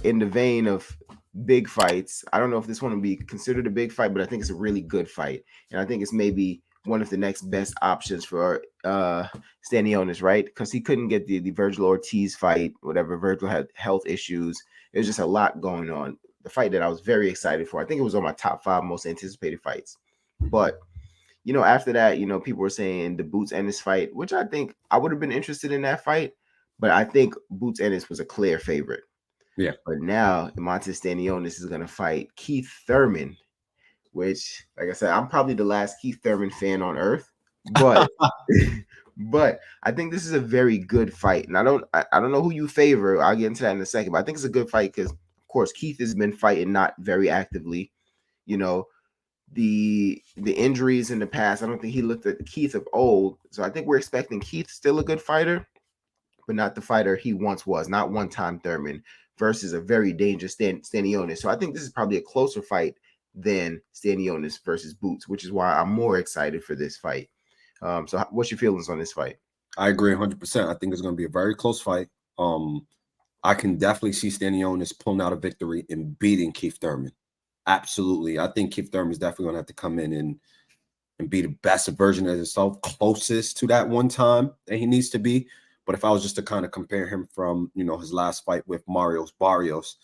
in the vein of big fights, I don't know if this one will be considered a big fight, but I think it's a really good fight, and I think it's maybe one of the next best options for Stanionis, right? Because he couldn't get the Virgil Ortiz fight, whatever. Virgil had health issues. There's just a lot going on. The fight that I was very excited for. I think it was on my top 5 most anticipated fights. But after that, people were saying the Boots Ennis fight, which I think I would have been interested in that fight, but I think Boots Ennis was a clear favorite. Yeah. But now Eimantas Stanionis is going to fight Keith Thurman, which, like I said, I'm probably the last Keith Thurman fan on earth, but but I think this is a very good fight, and I don't know who you favor. I'll get into that in a second, but I think it's a good fight because, of course, Keith has been fighting not very actively. The injuries in the past, I don't think he looked at Keith of old, so I think we're expecting Keith still a good fighter, but not the fighter he once was, not one-time Thurman versus a very dangerous Stanionis. So I think this is probably a closer fight than Stanionis versus Boots, which is why I'm more excited for this fight. So what's your feelings on this fight? I agree 100%. I think it's going to be a very close fight. I can definitely see Stanionis pulling out a victory and beating Keith Thurman. Absolutely. I think Keith Thurman is definitely going to have to come in and be the best version of himself, closest to that one time that he needs to be. But if I was just to kind of compare him from, his last fight with Marios Barrios,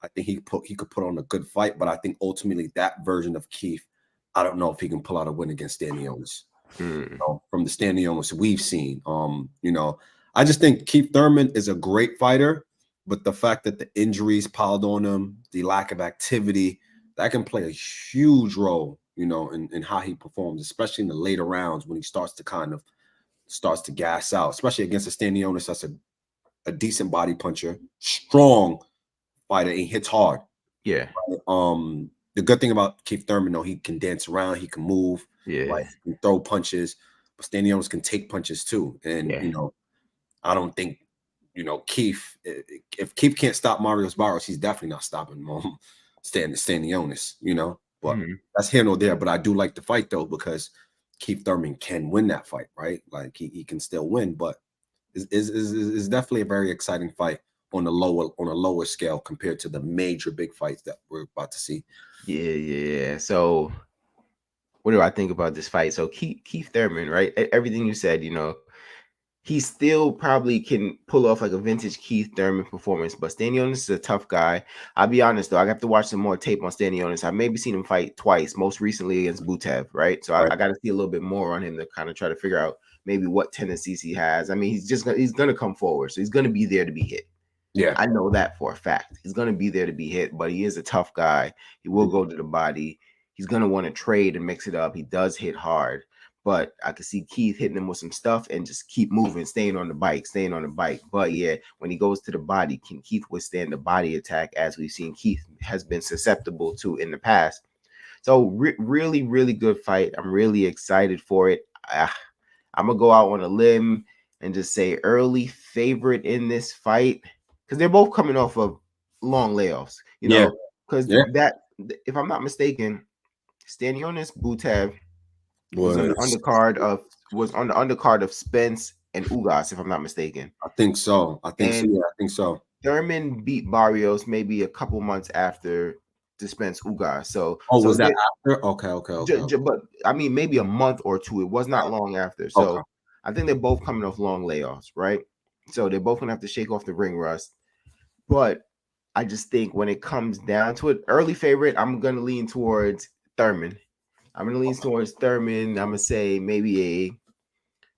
I think he could put on a good fight. But I think ultimately that version of Keith, I don't know if he can pull out a win against Stanionis. From the Stanionis we've seen. I just think Keith Thurman is a great fighter, but the fact that the injuries piled on him, the lack of activity, that can play a huge role, in how he performs, especially in the later rounds when he starts to gas out, especially against a Stanionis that's a decent body puncher, strong fighter, he hits hard. Yeah. The good thing about Keith Thurman, though, he can dance around, he can move, yeah, right? He can throw punches, but Stanionis can take punches too. And I don't think, Keith, if Keith can't stop Marios Barrios, he's definitely not stopping Stanionis, But that's here nor there. But I do like the fight though, because Keith Thurman can win that fight, right? Like he can still win, but is definitely a very exciting fight on a lower scale compared to the major big fights that we're about to see. Yeah. So what do I think about this fight? So Keith Thurman, right? Everything you said, he still probably can pull off like a vintage Keith Thurman performance, but Stanionis is a tough guy. I'll be honest though, I have to watch some more tape on Stanionis. I've maybe seen him fight twice, most recently against Butev, right? So I got to see a little bit more on him to kind of try to figure out maybe what tendencies he has. I mean, he's gonna come forward, so he's gonna be there to be hit. Yeah, I know that for a fact. He's gonna be there to be hit, but he is a tough guy. He will go to the body. He's gonna want to trade and mix it up. He does hit hard. But I could see Keith hitting him with some stuff and just keep moving, staying on the bike. But yeah, when he goes to the body, can Keith withstand the body attack, as we've seen Keith has been susceptible to in the past? So really, really good fight. I'm really excited for it. I'm going to go out on a limb and just say early favorite in this fight, because they're both coming off of long layoffs, because that, if I'm not mistaken, Stanionis Butev was on the undercard of Spence and Ugas, if I'm not mistaken. I think so. I think so. Thurman beat Barrios maybe a couple months after the Spence Ugas. So was that after? Okay. But I mean, maybe a month or two. It was not long after. So I think they're both coming off long layoffs, right? So they're both gonna have to shake off the ring rust. But I just think when it comes down to it, early favorite, I'm gonna lean towards Thurman. I'm going to lean towards Thurman. I'm going to say maybe a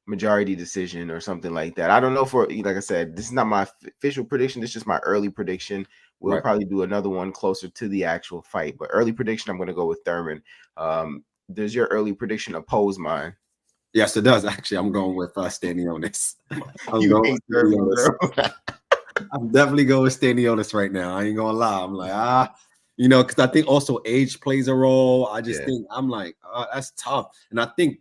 majority decision or something like that. I don't know like I said, this is not my official prediction. This is just my early prediction. We'll probably do another one closer to the actual fight. But early prediction, I'm going to go with Thurman. Does your early prediction oppose mine? Yes, it does. Actually, I'm going with Stanionis. I'm definitely going with Stanionis right now. I ain't going to lie. I'm like, because I think also age plays a role. I just think I'm like, that's tough. And I think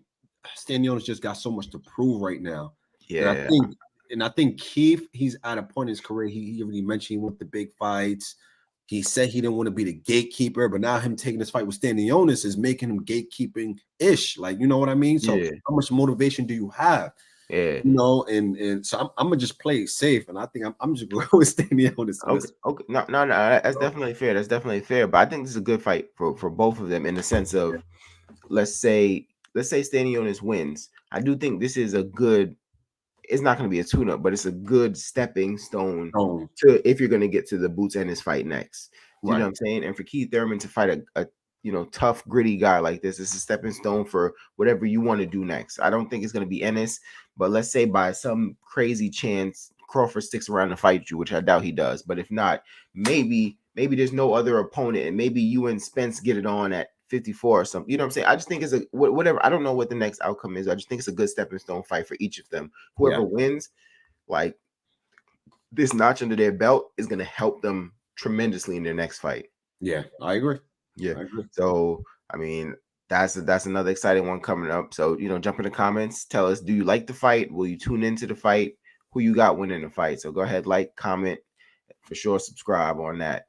Stanionis just got so much to prove right now. Yeah. And I think Keith, he's at a point in his career. He already mentioned he went the big fights. He said he didn't want to be the gatekeeper, but now him taking this fight with Stanionis is making him gatekeeping-ish. Like, you know what I mean? So how much motivation do you have? Yeah. You know, and so I'm gonna just play it safe, and I think I'm just going with Stanionis on Okay. this. Okay. No, no, no. That's definitely fair. That's definitely fair. But I think this is a good fight for both of them in the sense Yeah. of let's say Stanionis wins. I do think this is a good. It's not going to be a tune-up, but it's a good stepping stone to if you're going to get to the Boots Ennis fight next. Do you know Right. what I'm saying? And for Keith Thurman to fight a tough, gritty guy like this, it's a stepping stone for whatever you want to do next. I don't think it's going to be Ennis, but let's say by some crazy chance Crawford sticks around to fight you, which I doubt he does. But if not, maybe there's no other opponent, and maybe you and Spence get it on at 54 or something. You know what I'm saying? I just think it's a whatever. I don't know what the next outcome is. I just think it's a good stepping stone fight for each of them. Whoever wins, like this notch under their belt, is going to help them tremendously in their next fight. Yeah, I agree. Yeah. I agree. So I mean, that's another exciting one coming up. So jump in the comments. Tell us, do you like the fight? Will you tune into the fight? Who you got winning the fight? So go ahead, like, comment, for sure, subscribe on that.